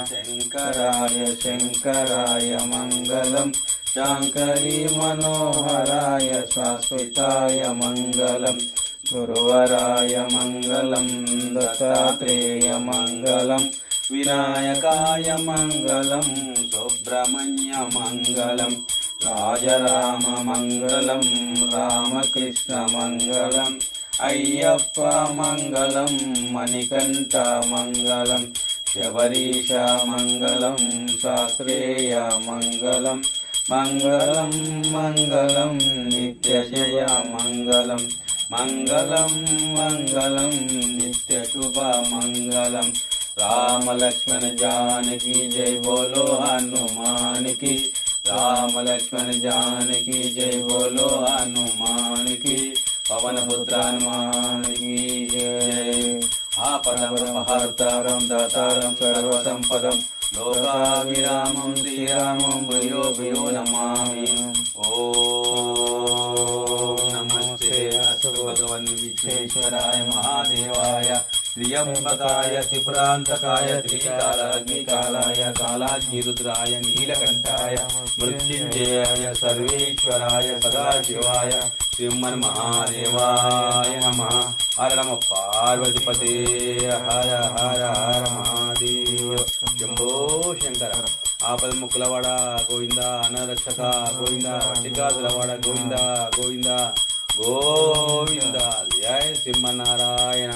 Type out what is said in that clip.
శంకరాయ శంకరాయ మంగళం శాంకరీ మనోహరాయ శాశ్వతాయ మంగళం గురువరాయ మంగళం దత్తాత్రేయ మంగళం వినాయకాయ మంగళం సుబ్రహ్మణ్య మంగళం రాజరామ మంగళం రామకృష్ణ మంగళం అయ్యప్ప మంగళం మణికంఠ మంగళం శబరీష మంగళం శాస్త్రేయ మంగళం మంగళం మంగళం నిత్యజయ మంగళం మంగళం మంగళం నిత్యశుభ మంగళం రామ లక్ష్మణ జానకి జై బోలో హనుమానికి రామ లక్ష్మణ జానకి జై బోలో హనుమానికి పవన పుత్ర హనుమానికి జై ఆపదహర్తారం దాతారం సర్వసంపదం లోకాభిరామం శ్రీరామం భూయో భూయో నమామి. ఓం నమస్తే అస్తు భగవన్ విశ్వేశ్వరాయ మహాదేవాయ త్ర్యంబకాయ త్రిపురాంతకాయ త్రికాలాగ్నికాలాయ కాలాగ్నిరుద్రాయ నీలకంఠాయ మృత్యుంజయాయ సర్వేశ్వరాయ సదాశివాయ శ్రీమన్మహాదేవాయ నమః. హర నమ పార్వతిపతే హర హర హర మహాదేవ శంభో శంకర. ఆపద ముక్కులవాడ గోవింద, అన్నరక్షక గోవింద, వట్టికాసులవాడ గోవింద గోవింద గోవింద. జయ శ్రీమన్నారాయణ.